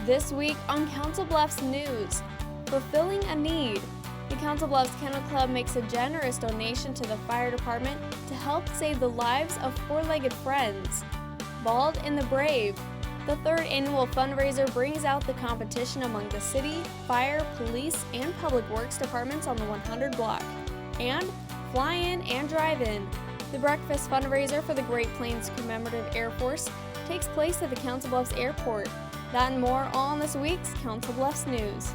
This week on Council Bluffs News, fulfilling a need. The Council Bluffs Kennel Club makes a generous donation to the fire department to help save the lives of four-legged friends. Bald and the Brave. The third annual fundraiser brings out the competition among the city, fire, police, and public works departments on the 100 block. And Fly In and Drive In. The breakfast fundraiser for the Great Plains Commemorative Air Force takes place at the Council Bluffs Airport. That and more all on this week's Council Bluffs News.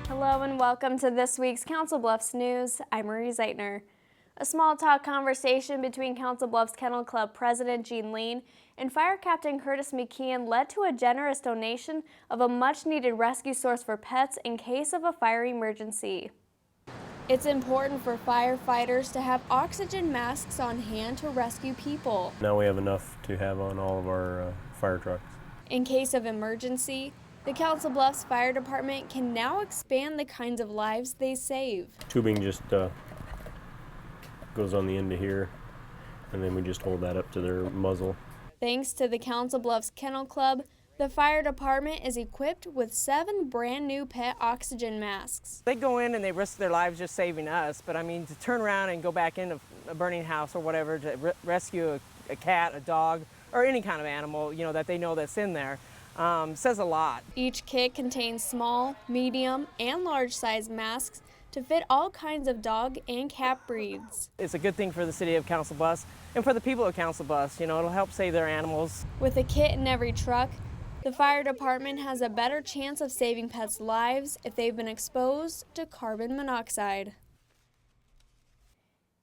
Hello and welcome to this week's Council Bluffs News. I'm Marie Zeitner. A small talk conversation between Council Bluffs Kennel Club President Jean Lean and Fire Captain Curtis McKeon led to a generous donation of a much-needed rescue source for pets in case of a fire emergency. It's important for firefighters to have oxygen masks on hand to rescue people. Now we have enough to have on all of our fire trucks. In case of emergency, the Council Bluffs Fire Department can now expand the kinds of lives they save. Tubing just goes on the end of here, and then we just hold that up to their muzzle. Thanks to the Council Bluffs Kennel Club, the fire department is equipped with 7 brand new pet oxygen masks. They go in and they risk their lives just saving us, but I mean to turn around and go back into a burning house or whatever to rescue a cat, a dog, or any kind of animal, you know, that they know that's in there. Says a lot. Each kit contains small, medium, and large size masks to fit all kinds of dog and cat breeds. It's a good thing for the city of Council Bluffs and for the people of Council Bluffs. You know, it'll help save their animals. With a kit in every truck, the fire department has a better chance of saving pets' lives if they've been exposed to carbon monoxide.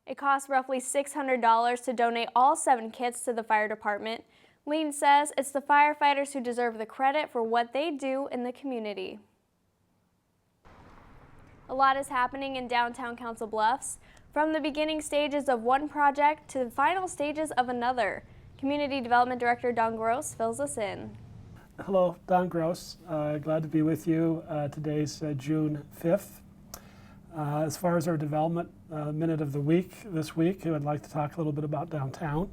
It costs roughly $600 to donate all 7 kits to the fire department. Lean says it's the firefighters who deserve the credit for what they do in the community. A lot is happening in downtown Council Bluffs, from the beginning stages of one project to the final stages of another. Community Development Director Don Gross fills us in. Hello, Don Gross. Glad to be with you. Today's June 5th. As far as our development minute of the week this week, I would like to talk a little bit about downtown.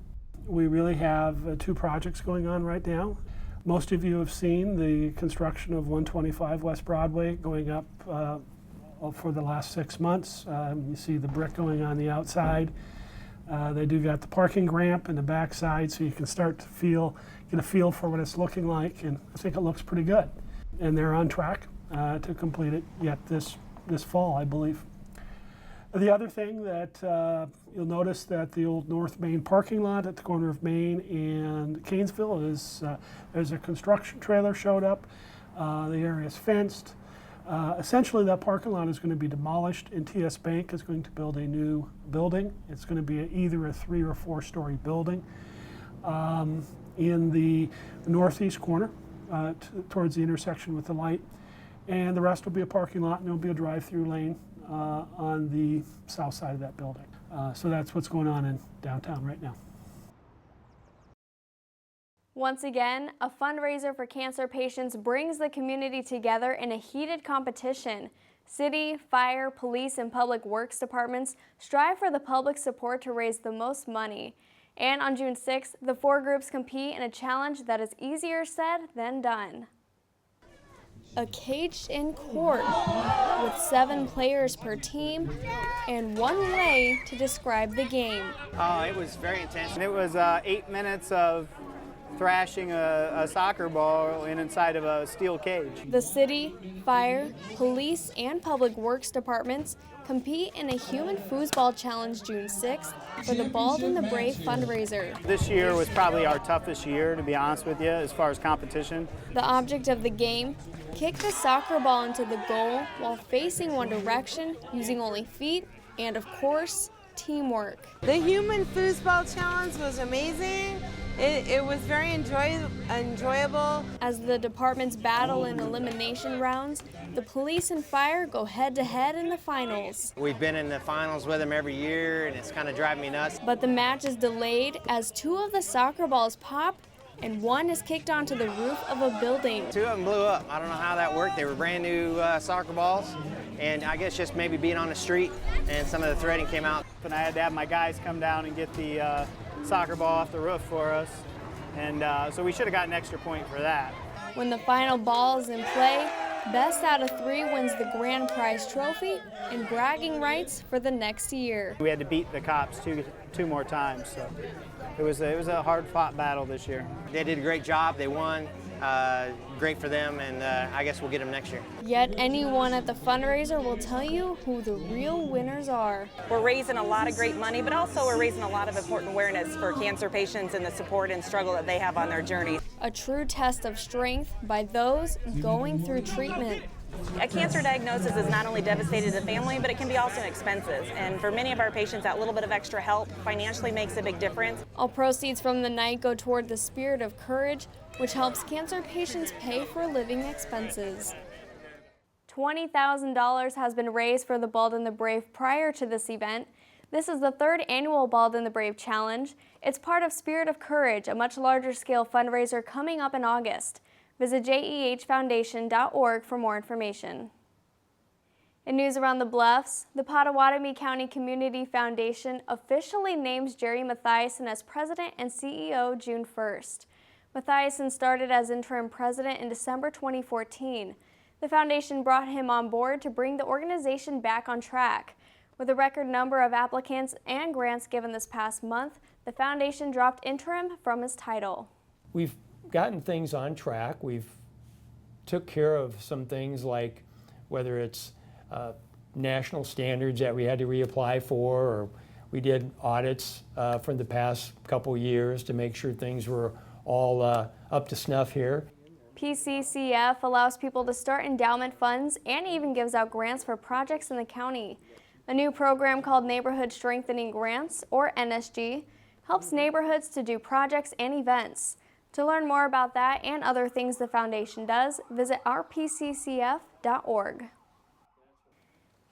We really have 2 projects going on right now. Most of you have seen the construction of 125 West Broadway going up for the last 6 months. You see the brick going on the outside. They do got the parking ramp in the backside, so you can start to get a feel for what it's looking like, and I think it looks pretty good. And they're on track to complete it yet this fall, I believe. The other thing that you'll notice that the old North Main parking lot at the corner of Main and Canesville is there's a construction trailer showed up. The area is fenced. Essentially, that parking lot is going to be demolished, and TS Bank is going to build a new building. It's going to be either a 3 or 4-story building in the northeast corner towards the intersection with the light, and the rest will be a parking lot, and there'll be a drive-through lane on the south side of that building. So that's what's going on in downtown right now. Once again, a fundraiser for cancer patients brings the community together in a heated competition. City, fire, police, and public works departments strive for the public support to raise the most money. And on June 6th, the 4 groups compete in a challenge that is easier said than done. A caged-in court with 7 players per team and 1 way to describe the game. It was very intense. It was 8 minutes of thrashing a soccer ball inside of a steel cage. The city, fire, police, and public works departments compete in a human foosball challenge June 6th for the Bald and the Brave fundraiser. This year was probably our toughest year, to be honest with you, as far as competition. The object of the game, kick the soccer ball into the goal while facing one direction using only feet and, of course, teamwork. The human foosball challenge was amazing. It was very enjoyable. As the departments battle in elimination rounds, the police and fire go head-to-head in the finals. We've been in the finals with them every year, and it's kind of driving me nuts. But the match is delayed as two of the soccer balls pop and one is kicked onto the roof of a building. Two of them blew up. I don't know how that worked. They were brand new soccer balls, and I guess just maybe being on the street and some of the threading came out. And I had to have my guys come down and get the soccer ball off the roof for us, and so we should have got an extra point for that. When the final ball is in play, best out of three wins the grand prize trophy and bragging rights for the next year. We had to beat the cops two more times, so it was a hard-fought battle this year. They did a great job. They won. Great for them, and I guess we'll get them next year. Yet anyone at the fundraiser will tell you who the real winners are. We're raising a lot of great money, but also we're raising a lot of important awareness for cancer patients and the support and struggle that they have on their journey. A true test of strength by those going through treatment. A cancer diagnosis is not only devastating to the family, but it can be also expensive. And for many of our patients, that little bit of extra help financially makes a big difference. All proceeds from the night go toward the Spirit of Courage, which helps cancer patients pay for living expenses. $20,000 has been raised for the Bald and the Brave prior to this event. This is the third annual Bald and the Brave Challenge. It's part of Spirit of Courage, a much larger scale fundraiser coming up in August. Visit jehfoundation.org for more information. In news around the Bluffs, the Pottawatomie County Community Foundation officially names Jerry Mathiasen as president and CEO June 1st. Mathiasen started as interim president in December 2014. The foundation brought him on board to bring the organization back on track. With a record number of applicants and grants given this past month, the foundation dropped interim from his title. We've gotten things on track. We've took care of some things like whether it's national standards that we had to reapply for, or we did audits from the past couple years to make sure things were all up to snuff here. PCCF allows people to start endowment funds and even gives out grants for projects in the county. A new program called Neighborhood Strengthening Grants, or NSG, helps neighborhoods to do projects and events. To learn more about that and other things the foundation does, visit rpccf.org.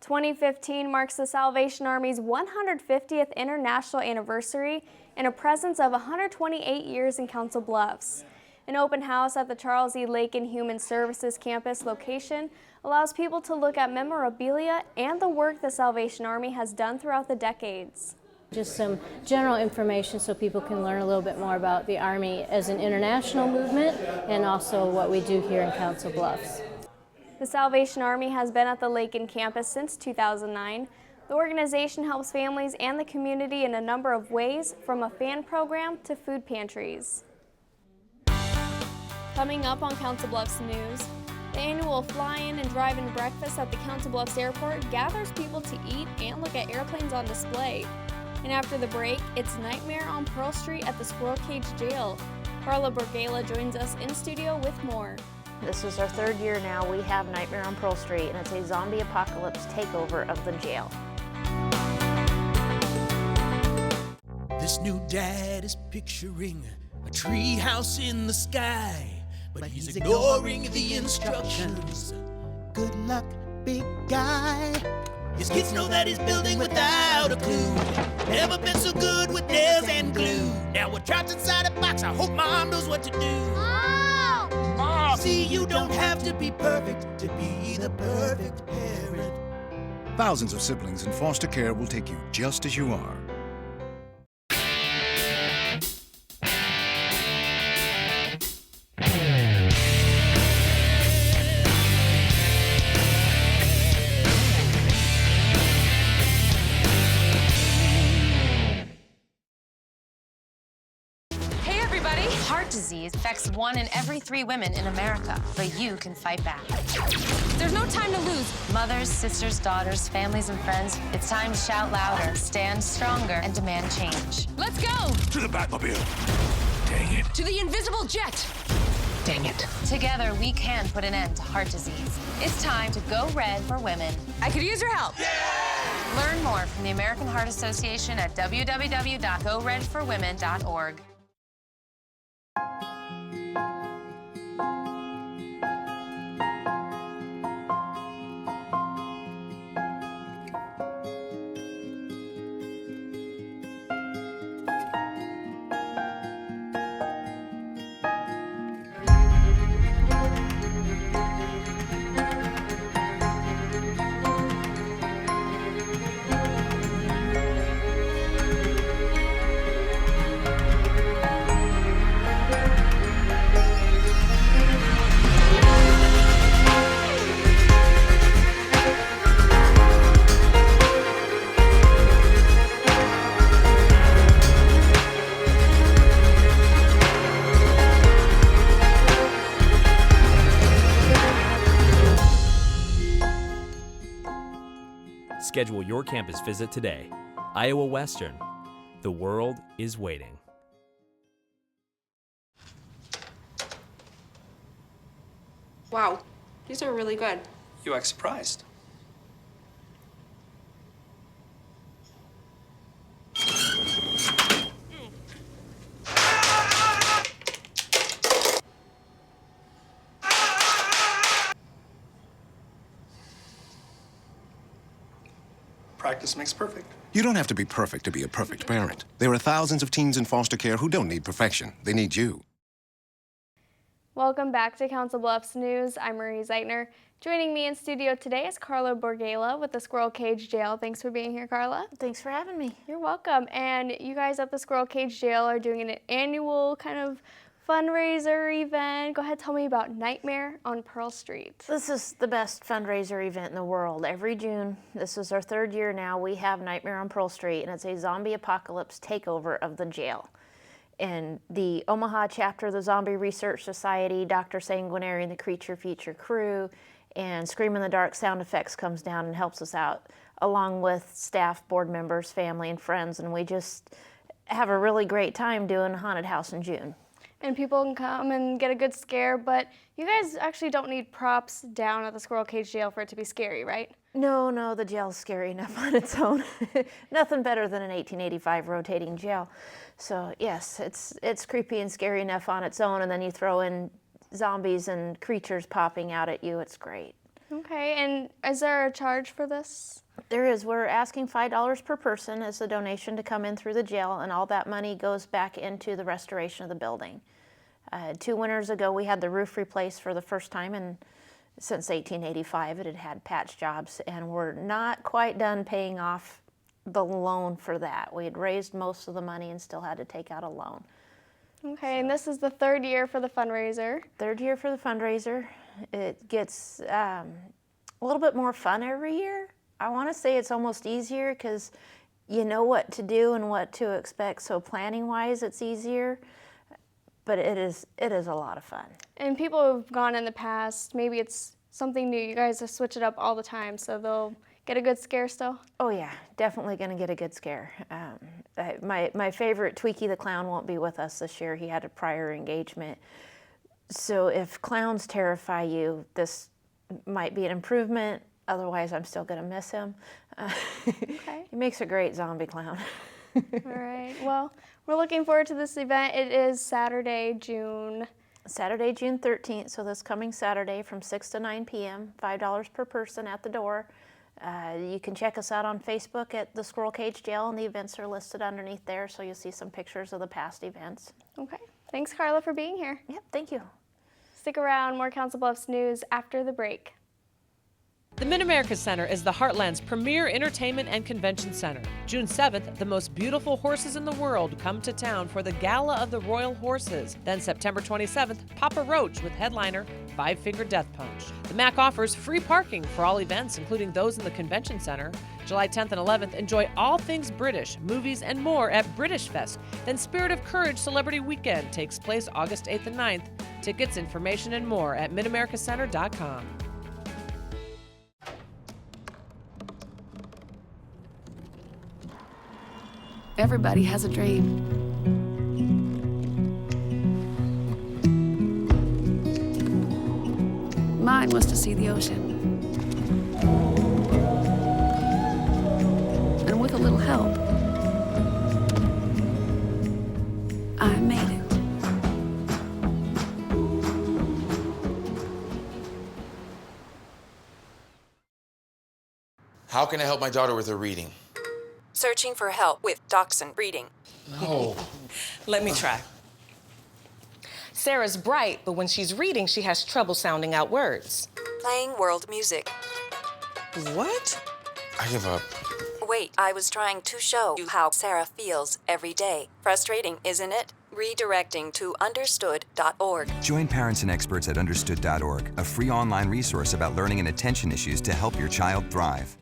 2015 marks the Salvation Army's 150th international anniversary and a presence of 128 years in Council Bluffs. An open house at the Charles E. Lakin Human Services campus location allows people to look at memorabilia and the work the Salvation Army has done throughout the decades. Just some general information so people can learn a little bit more about the Army as an international movement and also what we do here in Council Bluffs. The Salvation Army has been at the Lakin campus since 2009. The organization helps families and the community in a number of ways, from a fan program to food pantries. Coming up on Council Bluffs News, the annual fly-in and drive-in breakfast at the Council Bluffs Airport gathers people to eat and look at airplanes on display. And after the break, it's Nightmare on Pearl Street at the Squirrel Cage Jail. Carla Bergala joins us in studio with more. This is our third year now. We have Nightmare on Pearl Street, and it's a zombie apocalypse takeover of the jail. This new dad is picturing a tree house in the sky, but he's ignoring the instructions. Good luck, big guy. His kids know that he's building without a clue. Never been so good with nails and glue. Now we're trapped inside a box. I hope mom knows what to do. Mom! Mom! See, you don't have to be perfect to be the perfect parent. Thousands of siblings in foster care will take you just as you are. Heart disease affects 1 in every 3 women in America, but you can fight back. There's no time to lose. Mothers, sisters, daughters, families, and friends, it's time to shout louder, stand stronger, and demand change. Let's go! To the Batmobile. Dang it. To the invisible jet. Dang it. Together, we can put an end to heart disease. It's time to go red for women. I could use your help. Learn more from the American Heart Association at www.goredforwomen.org. Schedule your campus visit today. Iowa Western. The world is waiting. Wow, these are really good. You act surprised. Practice makes perfect. You don't have to be perfect to be a perfect parent. There are thousands of teens in foster care who don't need perfection. They need you. Welcome back to Council Bluffs News. I'm Marie Zeitner. Joining me in studio today is Carla Borgala with the Squirrel Cage Jail. Thanks for being here, Carla. Thanks for having me. You're welcome. And you guys at the Squirrel Cage Jail are doing an annual kind of fundraiser event. Go ahead, tell me about Nightmare on Pearl Street. This is the best fundraiser event in the world. Every June, this is our 3rd year now, we have Nightmare on Pearl Street, and it's a zombie apocalypse takeover of the jail. And the Omaha chapter of the Zombie Research Society, Dr. Sanguinary and the Creature Feature crew, and Scream in the Dark Sound Effects comes down and helps us out, along with staff, board members, family, and friends, and we just have a really great time doing Haunted House in June. And people can come and get a good scare, but you guys actually don't need props down at the Squirrel Cage Jail for it to be scary, right? No, the jail's scary enough on its own. Nothing better than an 1885 rotating jail. So yes, it's creepy and scary enough on its own, and then you throw in zombies and creatures popping out at you, it's great. Okay, and is there a charge for this? There is. We're asking $5 per person as a donation to come in through the jail, and all that money goes back into the restoration of the building. 2 winters ago, we had the roof replaced for the first time since 1885. It had had patch jobs, and we're not quite done paying off the loan for that. We had raised most of the money and still had to take out a loan. Okay, and this is the 3rd year for the fundraiser. 3rd year for the fundraiser. It gets a little bit more fun every year. I want to say it's almost easier because you know what to do and what to expect, so planning-wise it's easier. But it is a lot of fun. And people who've gone in the past, maybe it's something new. You guys switch it up all the time, so they'll get a good scare still? Oh yeah, definitely gonna get a good scare. My favorite, Tweaky the Clown, won't be with us this year. He had a prior engagement. So if clowns terrify you, this might be an improvement. Otherwise, I'm still gonna miss him. Okay. He makes a great zombie clown. All right, well, we're looking forward to this event. It is Saturday, June 13th, so this coming Saturday from 6 to 9 p.m., $5 per person at the door. You can check us out on Facebook at the Squirrel Cage Jail, and the events are listed underneath there, so you'll see some pictures of the past events. Okay, thanks Carla for being here. Yep, thank you. Stick around, more Council Bluffs news after the break. The Mid-America Center is the Heartland's premier entertainment and convention center. June 7th, the most beautiful horses in the world come to town for the Gala of the Royal Horses. Then September 27th, Papa Roach with headliner Five Finger Death Punch. The MAC offers free parking for all events, including those in the convention center. July 10th and 11th, enjoy all things British, movies, and more at British Fest. Then Spirit of Courage Celebrity Weekend takes place August 8th and 9th. Tickets, information, and more at midamericacenter.com. Everybody has a dream. Mine was to see the ocean. And with a little help, I made it. How can I help my daughter with her reading? Searching for help with Dachshund Reading. No. Let me try. Sarah's bright, but when she's reading, she has trouble sounding out words. Playing world music. What? I give up. Wait, I was trying to show you how Sarah feels every day. Frustrating, isn't it? Redirecting to understood.org. Join parents and experts at understood.org, a free online resource about learning and attention issues to help your child thrive.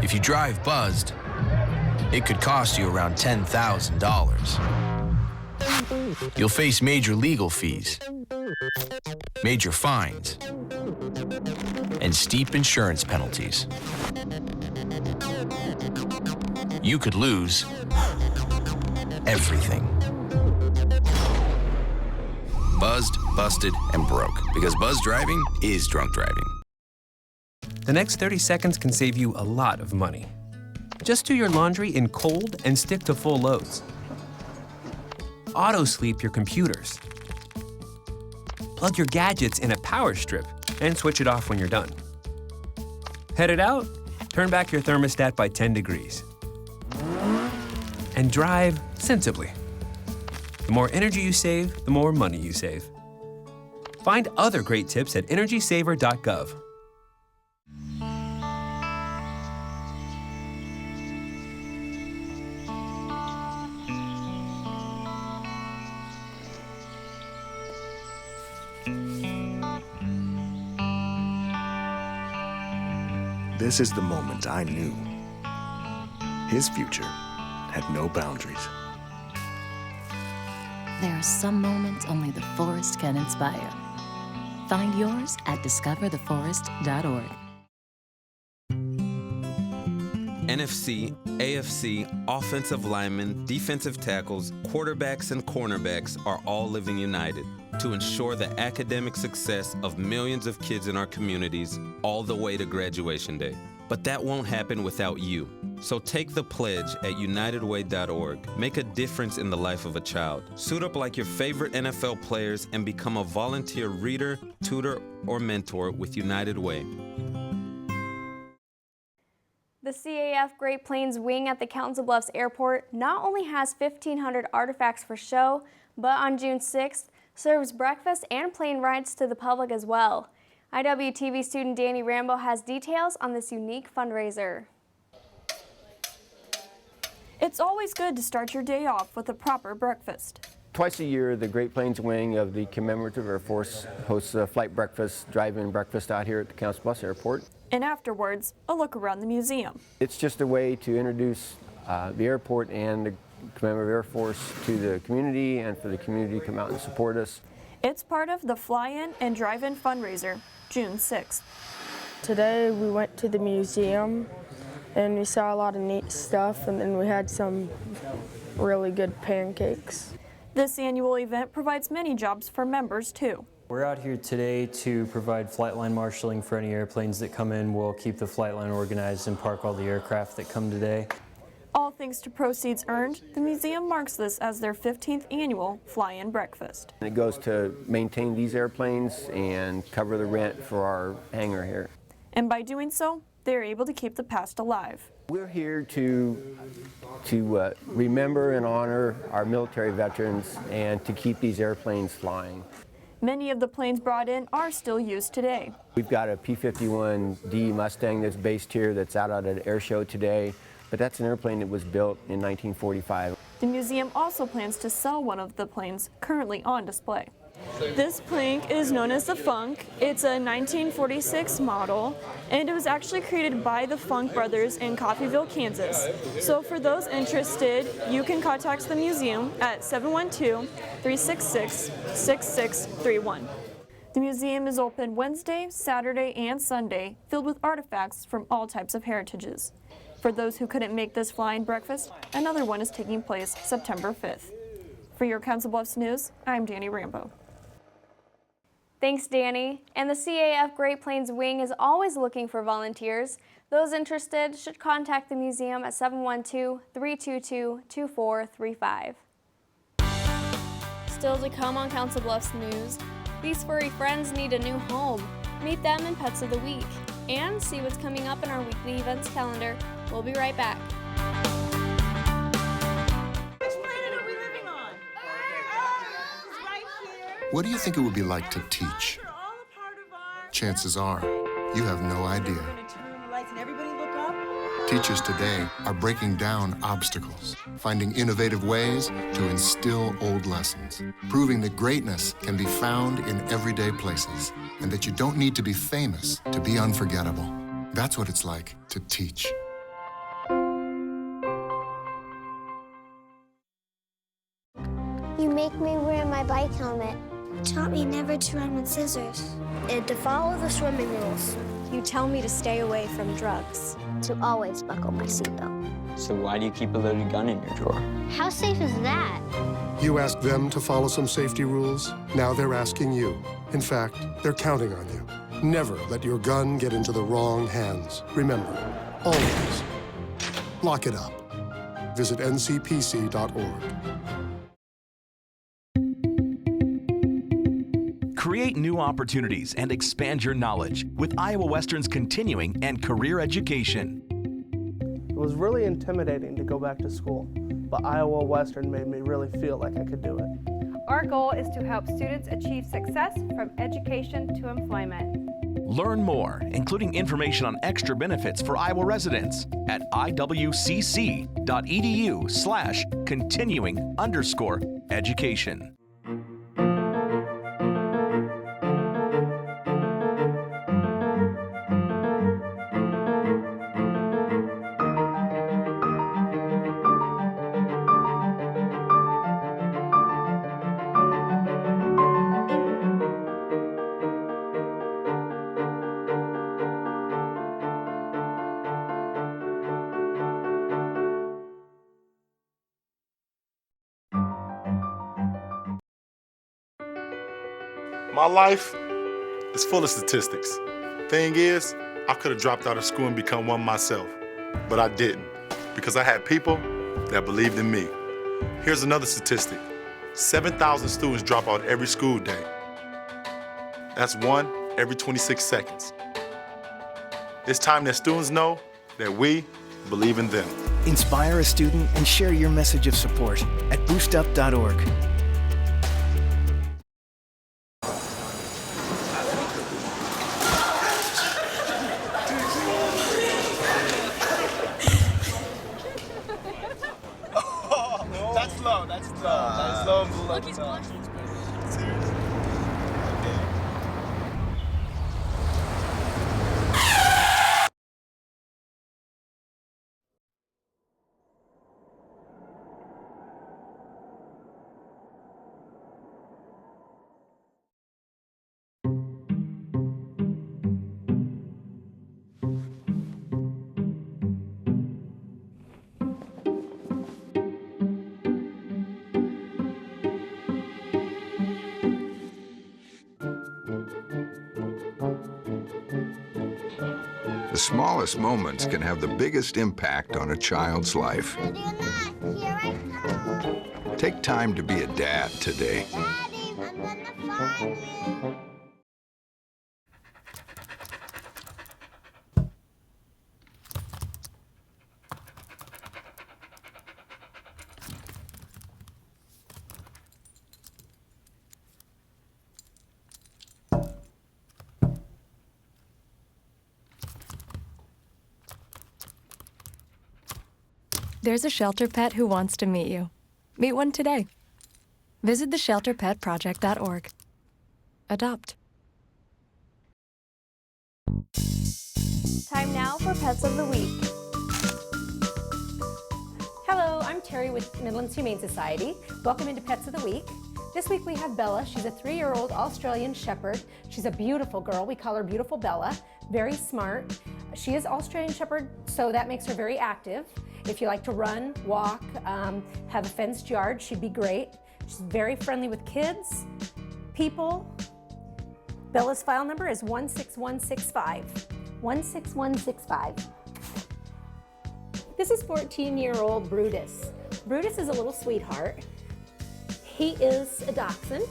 If you drive buzzed, it could cost you around $10,000. You'll face major legal fees, major fines, and steep insurance penalties. You could lose everything. Buzzed, busted, and broke. Because buzz driving is drunk driving. The next 30 seconds can save you a lot of money. Just do your laundry in cold and stick to full loads. Auto-sleep your computers. Plug your gadgets in a power strip and switch it off when you're done. Headed out? Turn back your thermostat by 10 degrees. And drive sensibly. The more energy you save, the more money you save. Find other great tips at energysaver.gov. This is the moment I knew. His future had no boundaries. There are some moments only the forest can inspire. Find yours at discovertheforest.org. NFC, AFC, offensive linemen, defensive tackles, quarterbacks, and cornerbacks are all living united to ensure the academic success of millions of kids in our communities all the way to graduation day. But that won't happen without you. So take the pledge at unitedway.org. Make a difference in the life of a child. Suit up like your favorite NFL players and become a volunteer reader, tutor, or mentor with United Way. The CAF Great Plains Wing at the Council Bluffs Airport not only has 1,500 artifacts for show, but on June 6th, serves breakfast and plane rides to the public as well. IWTV student Danny Rambo has details on this unique fundraiser. It's always good to start your day off with a proper breakfast. Twice a year, the Great Plains Wing of the Commemorative Air Force hosts a flight breakfast, drive-in breakfast out here at the Council Bluffs Airport. And afterwards, a look around the museum. It's just a way to introduce the airport and the Commemorative Air Force to the community and for the community to come out and support us. It's part of the Fly-In and Drive-In fundraiser, June 6th. Today we went to the museum and we saw a lot of neat stuff, and then we had some really good pancakes. This annual event provides many jobs for members too. We're out here today to provide flight line marshaling for any airplanes that come in. We'll keep the flight line organized and park all the aircraft that come today. All thanks to proceeds earned, the museum marks this as their 15th annual Fly-In Breakfast. It goes to maintain these airplanes and cover the rent for our hangar here. And by doing so, they're able to keep the past alive. We're here to remember and honor our military veterans and to keep these airplanes flying. Many of the planes brought in are still used today. We've got a P-51D Mustang that's based here that's out at an air show today, but that's an airplane that was built in 1945. The museum also plans to sell one of the planes currently on display. This plane is known as the Funk. It's a 1946 model, and it was actually created by the Funk brothers in Coffeyville, Kansas. So for those interested, you can contact the museum at 712-366-6631. The museum is open Wednesday, Saturday, and Sunday, filled with artifacts from all types of heritages. For those who couldn't make this flying breakfast, another one is taking place September 5th. For your Council Bluffs News, I'm Danny Rambo. Thanks, Danny. And the CAF Great Plains Wing is always looking for volunteers. Those interested should contact the museum at 712-322-2435. Still to come on Council Bluffs News, these furry friends need a new home. Meet them in Pets of the Week and see what's coming up in our weekly events calendar. We'll be right back. What do you think it would be like to teach? Chances are, you have no idea. Teachers today are breaking down obstacles, finding innovative ways to instill old lessons, proving that greatness can be found in everyday places, and that you don't need to be famous to be unforgettable. That's what it's like to teach. You make me wear my bike helmet. Taught me never to run with scissors. And to follow the swimming rules. You tell me to stay away from drugs. To always buckle my seatbelt. So why do you keep a loaded gun in your drawer? How safe is that? You asked them to follow some safety rules. Now they're asking you. In fact, they're counting on you. Never let your gun get into the wrong hands. Remember, always lock it up. Visit ncpc.org. Create new opportunities and expand your knowledge with Iowa Western's continuing and career education. It was really intimidating to go back to school, but Iowa Western made me really feel like I could do it. Our goal is to help students achieve success from education to employment. Learn more, including information on extra benefits for Iowa residents at iwcc.edu/continuing_education. My life is full of statistics. Thing is, I could have dropped out of school and become one myself, but I didn't because I had people that believed in me. Here's another statistic. 7,000 students drop out every school day. That's one every 26 seconds. It's time that students know that we believe in them. Inspire a student and share your message of support at boostup.org. The smallest moments can have the biggest impact on a child's life. Take time to be a dad today. There's a shelter pet who wants to meet you. Meet one today. Visit theshelterpetproject.org. Adopt. Time now for Pets of the Week. Hello, I'm Terry with Midlands Humane Society. Welcome into Pets of the Week. This week we have Bella. She's a 3-year-old Australian Shepherd. She's a beautiful girl. We call her Beautiful Bella. Very smart. She is Australian Shepherd, so that makes her very active. If you like to run, walk, have a fenced yard, she'd be great. She's very friendly with kids, people. Bella's file number is 16165. 16165. This is 14-year-old Brutus. Brutus is a little sweetheart. He is a dachshund.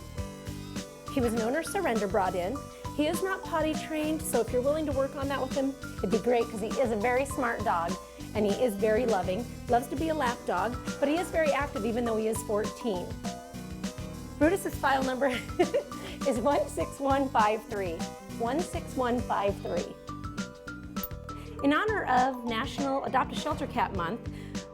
He was an owner surrender brought in. He is not potty trained, so if you're willing to work on that with him, it'd be great because he is a very smart dog and he is very loving. Loves to be a lap dog, but he is very active even though he is 14. Brutus's file number is 16153. 16153. In honor of National Adopt a Shelter Cat Month,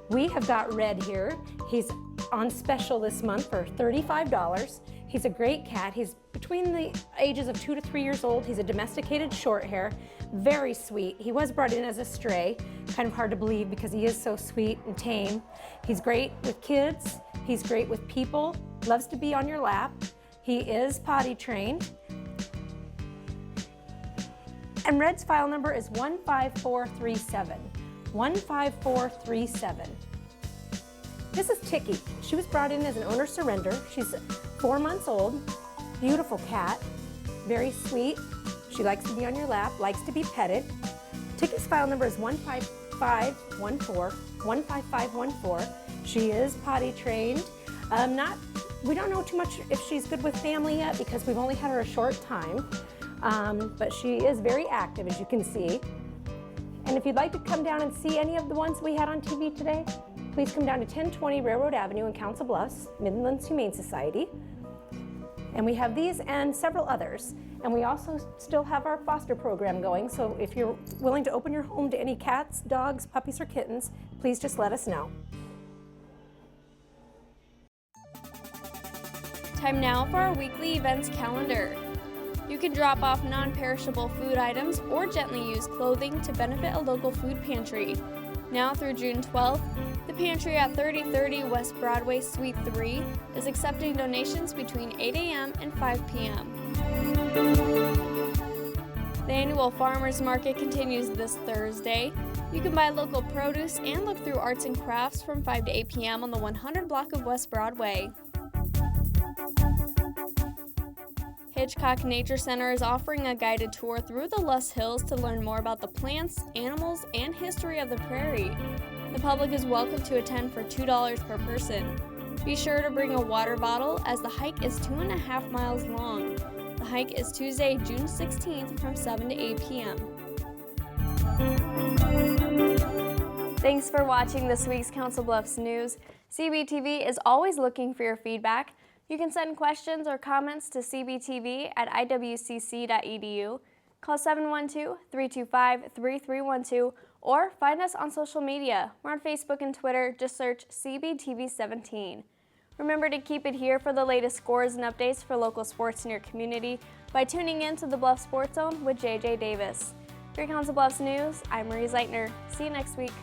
we have got Red here. He's on special this month for $35. He's a great cat. He's between the ages of 2 to 3 years old. He's a domesticated short hair, very sweet. He was brought in as a stray, kind of hard to believe because he is so sweet and tame. He's great with kids. He's great with people, loves to be on your lap. He is potty trained. And Red's file number is 15437. 15437. This is Tiki. She was brought in as an owner surrender. She's 4 months old, beautiful cat, very sweet. She likes to be on your lap, likes to be petted. Tiki's file number is 15514. 15514. She is potty trained. We don't know too much if she's good with family yet because we've only had her a short time. But she is very active, as you can see. And if you'd like to come down and see any of the ones we had on TV today, please come down to 1020 Railroad Avenue in Council Bluffs, Midlands Humane Society. And we have these and several others. And we also still have our foster program going, so if you're willing to open your home to any cats, dogs, puppies, or kittens, please just let us know. Time now for our weekly events calendar. You can drop off non-perishable food items or gently used clothing to benefit a local food pantry. Now through June 12th, the pantry at 3030 West Broadway, Suite 3 is accepting donations between 8 a.m. and 5 p.m. The annual Farmers Market continues this Thursday. You can buy local produce and look through arts and crafts from 5 to 8 p.m. on the 100 block of West Broadway. Hitchcock Nature Center is offering a guided tour through the Luss Hills to learn more about the plants, animals, and history of the prairie. The public is welcome to attend for $2 per person. Be sure to bring a water bottle as the hike is 2.5 miles long. The hike is Tuesday, June 16th from 7 to 8 p.m. Thanks for watching this week's Council Bluffs News. CBTV is always looking for your feedback. You can send questions or comments to cbtv@iwcc.edu, call 712-325-3312, or find us on social media. We're on Facebook and Twitter. Just search CBTV17. Remember to keep it here for the latest scores and updates for local sports in your community by tuning in to the Bluff Sports Zone with JJ Davis. For your Council Bluffs News, I'm Marie Zeitner. See you next week.